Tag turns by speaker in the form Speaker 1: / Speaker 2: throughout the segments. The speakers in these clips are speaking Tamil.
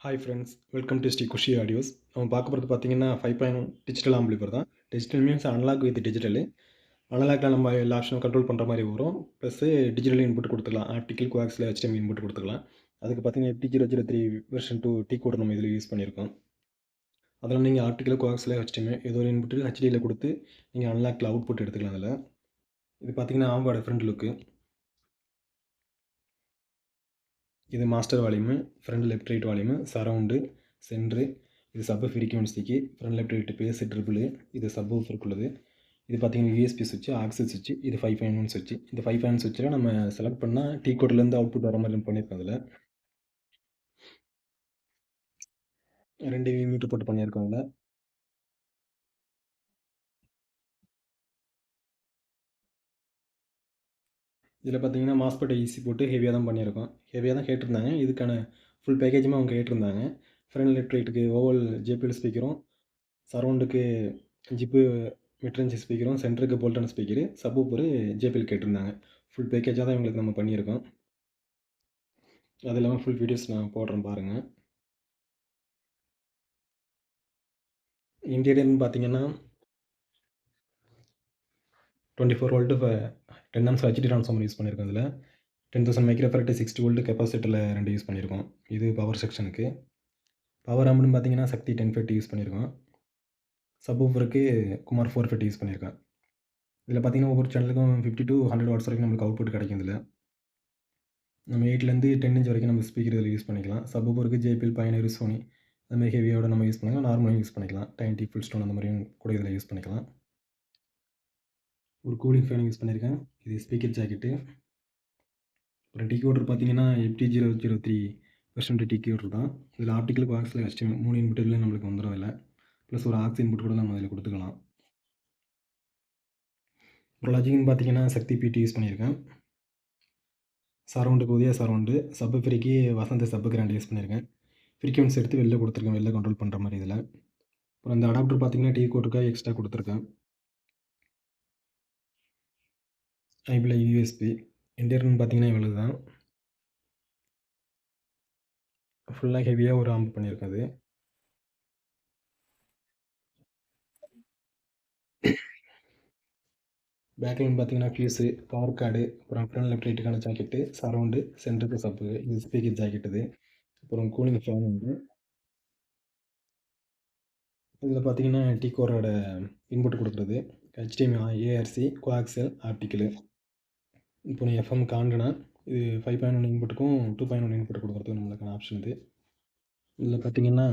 Speaker 1: Hi friends, welcome to Shri Khushi audios. நம்ம பார்க்க போகிறது பார்த்தீங்கன்னா 5.1 டிஜிட்டல் ஆம்பிளிஃபையர் தான். Digital means analog with digital. அனலாக்ல நம்ம எல்லா ஆப்ஷனும் கண்ட்ரோல் பண்ணுற மாதிரி வரும். ப்ளஸ்ஸு டிஜிட்டல் இன்புட் கொடுத்துக்கலாம். ஆப்டிக்கல், கோஆக்ஸில் HDMI இன்புட் கொடுத்துக்கலாம். அதுக்கு பார்த்தீங்கன்னா FT003 வெர்ஷன் 2 டீ கோடர் நம்ம இதில் யூஸ் பண்ணியிருக்கோம். அதில் நீங்கள் ஆப்டிக்கல், கோஆக்ஸில் HDMI ஏதோ ஒரு இன்புட்டு HDயில் கொடுத்து நீங்கள் அனலாக்ல அவுட்புட் எடுத்துக்கலாம். அதில் இது பார்த்தீங்கன்னா ஆம்போட ஃப்ரண்ட் லுக்கு. இது master volume, front left right volume, surround, centre. இது சப் ஃப்ரீக்வன்சிக்கு front left right bass treble. இது சப் ஊஃபருக்குள்ளது. இது பார்த்தீங்கன்னா யூஎஸ்பி சுவிட்ச், ஆக்சஸ் சுவிட்ச். இது 5.1 சுவிட்ச். இந்த 5.1 சுவிட்சில் நம்ம செலக்ட் பண்ணால் டீ கோட்லேருந்து அவுட்புட் வர மாதிரி பண்ணியிருக்கோம். அதில் 2 மீட்டர் போட்டு பண்ணியிருக்கோம். அதில் இதில் பார்த்தீங்கன்னா மாஸ்பெட் ஈசி போட்டு ஹெவியாக தான் பண்ணியிருக்கோம். ஹெவியாக தான் கேட்டிருந்தாங்க. இதுக்கான ஃபுல் பேக்கேஜுமே அவங்க கேட்டிருந்தாங்க. ஃப்ரண்ட் லெஃப்ட் ரைட்டுக்கு ஓவல் ஜேபிஎல் ஸ்பீக்கரும், சரௌண்டுக்கு ஜிப்பு மிட்ரேஞ்ச் ஸ்பீக்கரும், சென்டருக்கு போல்டான ஸ்பீக்கரு, சப்வூஃபரு, ஜேபிஎல் கேட்டிருந்தாங்க. ஃபுல் பேக்கேஜாக தான் இவங்களுக்கு நம்ம பண்ணியிருக்கோம். அது இல்லாமல் ஃபுல் வீடியோஸ் நான் போடுறேன் பாருங்கள். இன்டீரியர்னு பார்த்தீங்கன்னா 24 volt 10 amps HD transformer use பண்ணியிருக்கோம். அதில் 10,000 மைக்ரோஃபாரட் 60 வோல்ட் கெப்பாசிட்டரில் 2 யூஸ் பண்ணியிருக்கோம். இது பவர் செக்ஷனுக்கு. பவர் ஆம்ப்னு பார்த்தீங்கன்னா சக்தி 1050 யூஸ் பண்ணியிருக்கோம். சப்வூஃபருக்கு குமார் 450 யூஸ் பண்ணியிருக்கேன். இதில் பார்த்தீங்கன்னா ஒவ்வொரு சேனலுக்கும் 50 to 100 வாட்ஸ் வரைக்கும் நம்மளுக்கு அவுட்புட் கிடைக்கும். இதில் நம்ம 8லேருந்து 10 இன்ச் வரைக்கும் நம்ம ஸ்பீக்கர் இதில் யூஸ் பண்ணிக்கலாம். சப்வூஃபருக்கு ஜேபிஎல், பயனர், சோனி அதுமாதிரி ஹெவியோட நம்ம யூஸ் பண்ணிக்கலாம். நார்மலாக யூஸ் பண்ணிக்கலாம். டைன்டி, ஃபுல் ஸ்டோன் அந்த மாதிரியும் கூட இதில் யூஸ் பண்ணிக்கலாம். ஒரு கூலிங் ஃபேன் யூஸ் பண்ணியிருக்கேன். இது ஸ்பீக்கர் ஜாக்கெட்டு. அப்புறம் டிகோடர் பார்த்தீங்கன்னா FT003 வெர்ஷன் 2 டிகோடர் தான். இதில் ஆப்டிக்கல், கோஆக்ஸில் HDMI 3 இன்புட்டில் நம்மளுக்கு வந்துடும். அதில் ப்ளஸ் ஒரு ஆக்ஸ் இன்புட் கூட நம்ம அதில் கொடுத்துக்கலாம். அப்புறம் லாஜிக்னு பார்த்தீங்கன்னா சக்தி பிடி யூஸ் பண்ணியிருக்கேன். சரௌண்டுக்கு உதயா சரௌண்டு, சப்பு ஃப்ரீக்கு வசந்த சப்பு கிராண்ட் யூஸ் பண்ணியிருக்கேன். ஃப்ரீக்வன்சி எடுத்து வெளில கொடுத்துருக்கேன், வெளில கண்ட்ரோல் பண்ணுற மாதிரி இதில். அப்புறம் இந்த அடாப்டர் பார்த்தீங்கன்னா டீ கோட்டுக்காக எக்ஸ்ட்ரா கொடுத்துருக்கேன். ஐபியில் யூஎஸ்பி. இன்டீரியர்னு பார்த்தீங்கன்னா இவ்வளோ தான். ஃபுல்லாக ஹெவியாக ஒரு ஆம்ப் பண்ணியிருக்கேன். அது பேக்லைன் பார்த்தீங்கன்னா ஃபியூஸு, பவர் கார்டு, அப்புறம் ஃப்ரண்ட் லெஃப்ட் ரைட்டுக்கான ஜாக்கெட்டு, சரௌண்டு, சென்டருக்கு சப்பு, இது ஸ்பீக்கர் ஜாக்கெட். இது அப்புறம் கூலிங் ஃபேன் உண்டு. இதில் பார்த்தீங்கன்னா டிகோரோட இன்புட் கொடுக்குறது HDMI, ARC, கோஆக்சல், ஆப்டிக்கலு. இப்போ நீ FM காண்டனா இது 5.1 இன்புட்டுக்கும் 2.1 இன்புட் கொடுக்குறதுக்கு நம்மளுக்கான ஆப்ஷன் இது. இதில் பார்த்தீங்கன்னா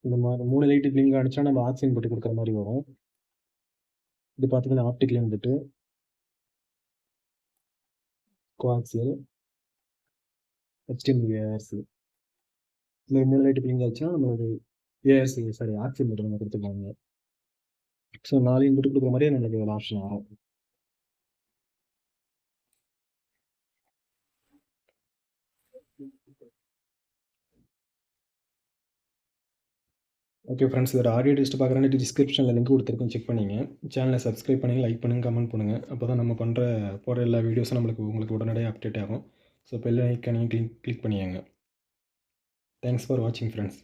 Speaker 1: இந்த மாதிரி 3 லைட்டு பிளிங்க் அடிச்சா நம்ம ஆக்ஸ் இன்புட் கொடுக்குற மாதிரி வரும். இது பார்த்தீங்கன்னா optical input, coaxial, HDMI, ARC. இந்த 3 லைட்டு பிளிங்க் ஆச்சுன்னா நம்மளுக்கு ARC ஆக்ஸ் இன்புட் நம்ம கொடுத்துக்கலாங்க. ஸோ 4 இன்புட் கொடுக்குற மாதிரியே நம்மளுக்கு ஒரு ஆப்ஷன் வரும். ஓகே ஃப்ரெண்ட்ஸ், இதோட ஆடியோ டெஸ்ட் பார்க்குறேன்னு டிஸ்கிரிப்ஷனில் லிங்க் கொடுத்துருக்கேன், செக் பண்ணிங்க. சேனலை சப்ஸ்கிரைப் பண்ணுங்கள், லைக் பண்ணுங்கள், கமெண்ட் பண்ணுங்கள். அப்போ தான் நம்ம போடுற எல்லா வீடியோஸும் உங்களுக்கு உடனடியாக அப்டேட் ஆகும். ஸோ பெல் ஐக்கானையும் கிளிக் பண்ணியாங்க. தேங்க்ஸ் ஃபார் வாட்சிங் ஃப்ரெண்ட்ஸ்.